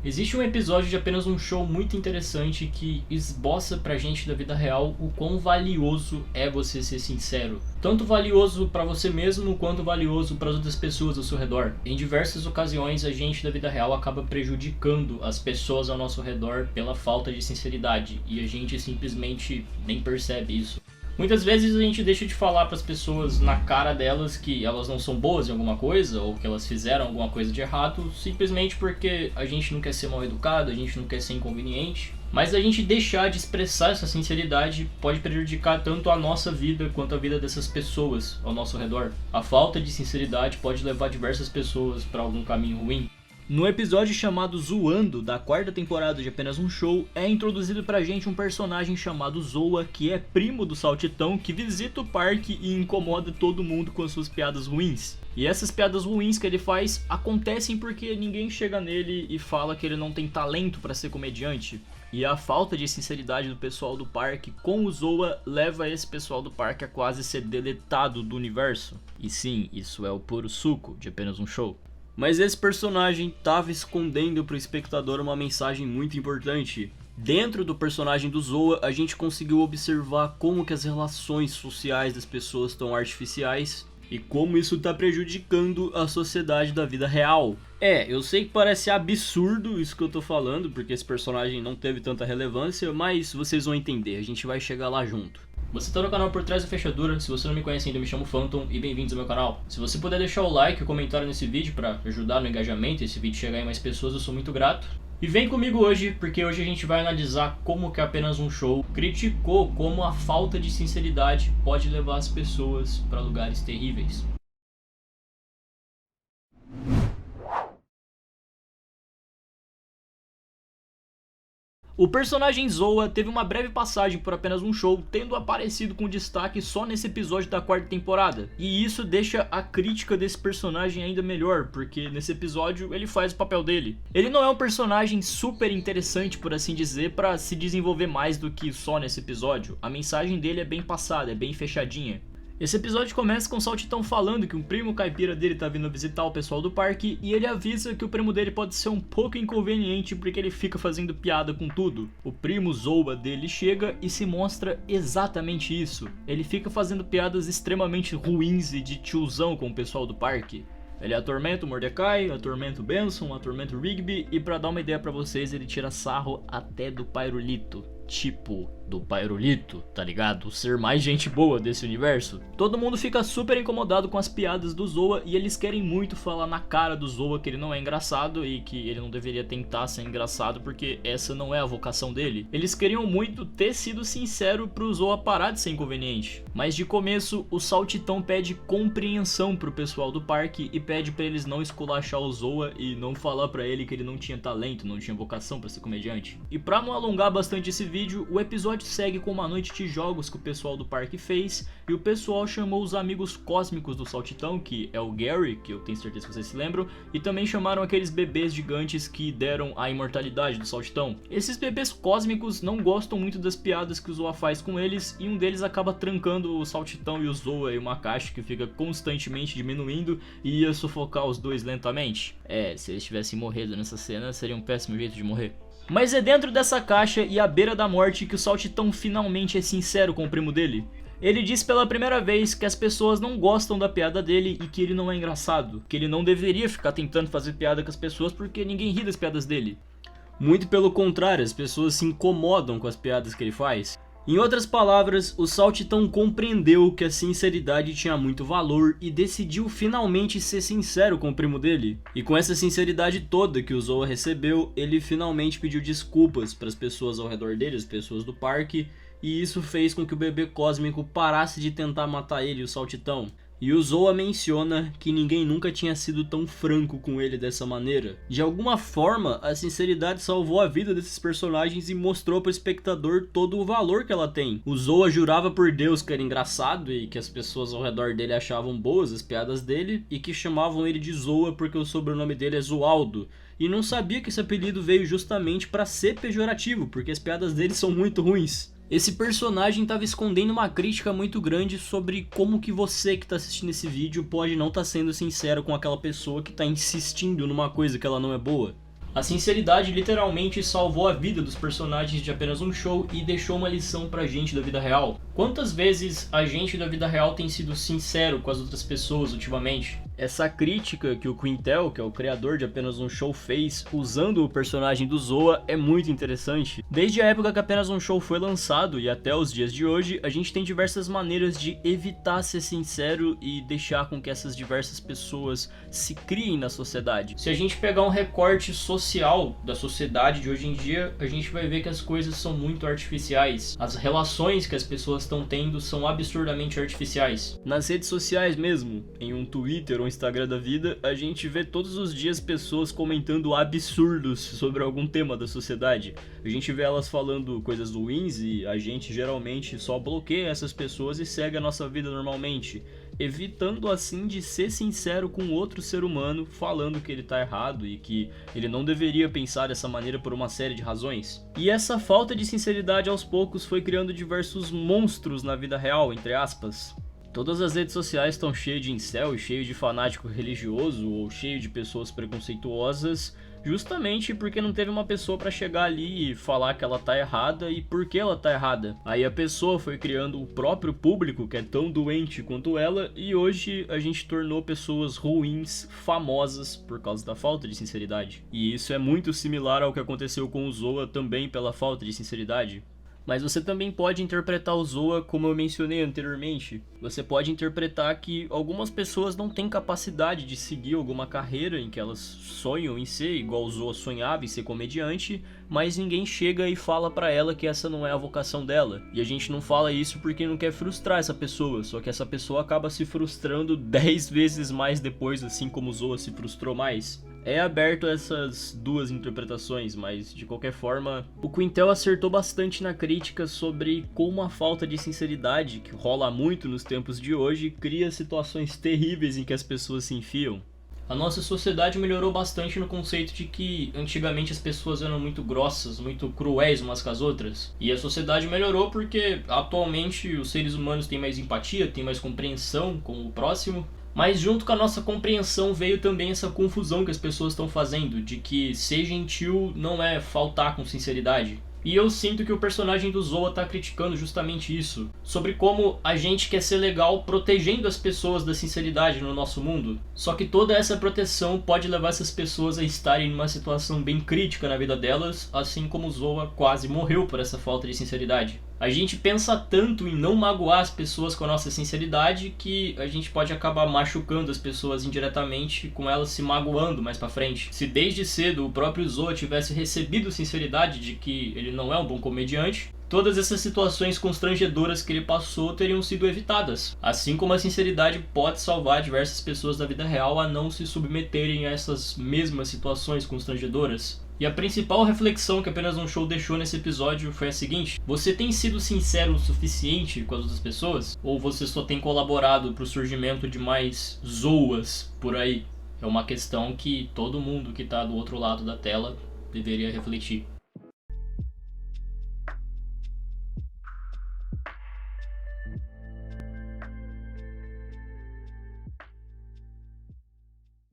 Existe um episódio de Apenas um Show muito interessante que esboça pra gente da vida real o quão valioso é você ser sincero. Tanto valioso pra você mesmo quanto valioso para as outras pessoas ao seu redor. Em diversas ocasiões a gente da vida real acaba prejudicando as pessoas ao nosso redor pela falta de sinceridade e a gente simplesmente nem percebe isso. Muitas vezes a gente deixa de falar para as pessoas na cara delas que elas não são boas em alguma coisa ou que elas fizeram alguma coisa de errado simplesmente porque a gente não quer ser mal educado, a gente não quer ser inconveniente. Mas a gente deixar de expressar essa sinceridade pode prejudicar tanto a nossa vida quanto a vida dessas pessoas ao nosso redor. A falta de sinceridade pode levar diversas pessoas para algum caminho ruim. No episódio chamado Zoando, da quarta temporada de Apenas um Show, é introduzido pra gente um personagem chamado Zoa, que é primo do Saltitão, que visita o parque e incomoda todo mundo com as suas piadas ruins. E essas piadas ruins que ele faz acontecem porque ninguém chega nele e fala que ele não tem talento pra ser comediante. E a falta de sinceridade do pessoal do parque com o Zoa leva esse pessoal do parque a quase ser deletado do universo. E sim, isso é o puro suco de Apenas um Show. Mas esse personagem estava escondendo para o espectador uma mensagem muito importante. Dentro do personagem do Zoa, a gente conseguiu observar como que as relações sociais das pessoas estão artificiais e como isso está prejudicando a sociedade da vida real. Eu sei que parece absurdo isso que eu tô falando, porque esse personagem não teve tanta relevância, mas vocês vão entender, a gente vai chegar lá junto. Você tá no canal Por Trás da Fechadura, se você não me conhece ainda, eu me chamo Phantom e bem-vindos ao meu canal. Se você puder deixar o like e o comentário nesse vídeo pra ajudar no engajamento e esse vídeo chegar em mais pessoas, eu sou muito grato. E vem comigo hoje, porque hoje a gente vai analisar como que Apenas um Show criticou como a falta de sinceridade pode levar as pessoas pra lugares terríveis. O personagem Zoa teve uma breve passagem por Apenas um Show, tendo aparecido com destaque só nesse episódio da quarta temporada. E isso deixa a crítica desse personagem ainda melhor, porque nesse episódio ele faz o papel dele. Ele não é um personagem super interessante, por assim dizer, pra se desenvolver mais do que só nesse episódio. A mensagem dele é bem passada, é bem fechadinha. Esse episódio começa com o Saltitão falando que um primo caipira dele tá vindo visitar o pessoal do parque e ele avisa que o primo dele pode ser um pouco inconveniente porque ele fica fazendo piada com tudo. O primo Zoa dele chega e se mostra exatamente isso. Ele fica fazendo piadas extremamente ruins e de tiozão com o pessoal do parque. Ele atormenta o Mordecai, atormenta o Benson, atormenta o Rigby e pra dar uma ideia pra vocês, ele tira sarro até do Pyrolito. Tipo do Pyrolito, tá ligado? O ser mais gente boa desse universo. Todo mundo fica super incomodado com as piadas do Zoa e eles querem muito falar na cara do Zoa que ele não é engraçado e que ele não deveria tentar ser engraçado porque essa não é a vocação dele. Eles queriam muito ter sido sincero pro Zoa parar de ser inconveniente. Mas de começo, o Saltitão pede compreensão pro pessoal do parque e pede pra eles não esculachar o Zoa e não falar pra ele que ele não tinha talento, não tinha vocação pra ser comediante. E pra não alongar bastante esse vídeo, o episódio segue com uma noite de jogos que o pessoal do parque fez e o pessoal chamou os amigos cósmicos do Saltitão, que é o Gary, que eu tenho certeza que vocês se lembram, e também chamaram aqueles bebês gigantes que deram a imortalidade do Saltitão. Esses bebês cósmicos não gostam muito das piadas que o Zoa faz com eles e um deles acaba trancando o Saltitão e o Zoa em uma caixa que fica constantemente diminuindo e ia sufocar os dois lentamente. Se eles tivessem morrido nessa cena, seria um péssimo jeito de morrer. Mas é dentro dessa caixa e à beira da morte que o Saltitão finalmente é sincero com o primo dele. Ele diz pela primeira vez que as pessoas não gostam da piada dele e que ele não é engraçado, que ele não deveria ficar tentando fazer piada com as pessoas porque ninguém ri das piadas dele. Muito pelo contrário, as pessoas se incomodam com as piadas que ele faz. Em outras palavras, o Saltitão compreendeu que a sinceridade tinha muito valor e decidiu finalmente ser sincero com o primo dele. E com essa sinceridade toda que o Zoa recebeu, ele finalmente pediu desculpas para as pessoas ao redor dele, as pessoas do parque, e isso fez com que o bebê cósmico parasse de tentar matar ele e o Saltitão. E o Zoa menciona que ninguém nunca tinha sido tão franco com ele dessa maneira. De alguma forma, a sinceridade salvou a vida desses personagens e mostrou para o espectador todo o valor que ela tem. O Zoa jurava por Deus que era engraçado e que as pessoas ao redor dele achavam boas as piadas dele e que chamavam ele de Zoa porque o sobrenome dele é Zoaldo. E não sabia que esse apelido veio justamente para ser pejorativo, porque as piadas dele são muito ruins. Esse personagem estava escondendo uma crítica muito grande sobre como que você que está assistindo esse vídeo pode não estar sendo sincero com aquela pessoa que está insistindo numa coisa que ela não é boa. A sinceridade literalmente salvou a vida dos personagens de Apenas um Show e deixou uma lição pra gente da vida real. Quantas vezes a gente da vida real tem sido sincero com as outras pessoas ultimamente? Essa crítica que o Quintel, que é o criador de Apenas um Show, fez usando o personagem do Zoa é muito interessante. Desde a época que Apenas um Show foi lançado e até os dias de hoje, a gente tem diversas maneiras de evitar ser sincero e deixar com que essas diversas pessoas se criem na sociedade. Se a gente pegar um recorte social da sociedade de hoje em dia, a gente vai ver que as coisas são muito artificiais. As relações que as pessoas estão tendo são absurdamente artificiais. Nas redes sociais mesmo, em um Twitter ou Instagram da vida, a gente vê todos os dias pessoas comentando absurdos sobre algum tema da sociedade. A gente vê elas falando coisas ruins e a gente geralmente só bloqueia essas pessoas e segue a nossa vida normalmente, evitando assim de ser sincero com outro ser humano, falando que ele tá errado e que ele não deveria pensar dessa maneira por uma série de razões. E essa falta de sinceridade aos poucos foi criando diversos monstros na vida real, entre aspas. Todas as redes sociais estão cheias de incel, cheias de fanático religioso ou cheio de pessoas preconceituosas, justamente porque não teve uma pessoa pra chegar ali e falar que ela tá errada e por que ela tá errada. Aí a pessoa foi criando o próprio público que é tão doente quanto ela e hoje a gente tornou pessoas ruins famosas por causa da falta de sinceridade. E isso é muito similar ao que aconteceu com o Zoa também pela falta de sinceridade. Mas você também pode interpretar o Zoa como eu mencionei anteriormente. Você pode interpretar que algumas pessoas não têm capacidade de seguir alguma carreira em que elas sonham em ser, igual o Zoa sonhava em ser comediante, mas ninguém chega e fala pra ela que essa não é a vocação dela. E a gente não fala isso porque não quer frustrar essa pessoa, só que essa pessoa acaba se frustrando 10 vezes mais depois, assim como o Zoa se frustrou mais. É aberto a essas duas interpretações, mas de qualquer forma, o Quintel acertou bastante na crítica sobre como a falta de sinceridade, que rola muito nos tempos de hoje, cria situações terríveis em que as pessoas se enfiam. A nossa sociedade melhorou bastante no conceito de que antigamente as pessoas eram muito grossas, muito cruéis umas com as outras. E a sociedade melhorou porque atualmente os seres humanos têm mais empatia, têm mais compreensão com o próximo. Mas junto com a nossa compreensão veio também essa confusão que as pessoas estão fazendo, de que ser gentil não é faltar com sinceridade. E eu sinto que o personagem do Zoa tá criticando justamente isso, sobre como a gente quer ser legal protegendo as pessoas da sinceridade no nosso mundo. Só que toda essa proteção pode levar essas pessoas a estarem numa situação bem crítica na vida delas, assim como o Zoa quase morreu por essa falta de sinceridade. A gente pensa tanto em não magoar as pessoas com a nossa sinceridade que a gente pode acabar machucando as pessoas indiretamente, com elas se magoando mais pra frente. Se desde cedo o próprio Zoa tivesse recebido sinceridade de que ele não é um bom comediante, todas essas situações constrangedoras que ele passou teriam sido evitadas. Assim como a sinceridade pode salvar diversas pessoas da vida real a não se submeterem a essas mesmas situações constrangedoras. E a principal reflexão que Apenas um Show deixou nesse episódio foi a seguinte: você tem sido sincero o suficiente com as outras pessoas? Ou você só tem colaborado para o surgimento de mais Zoas por aí? É uma questão que todo mundo que está do outro lado da tela deveria refletir.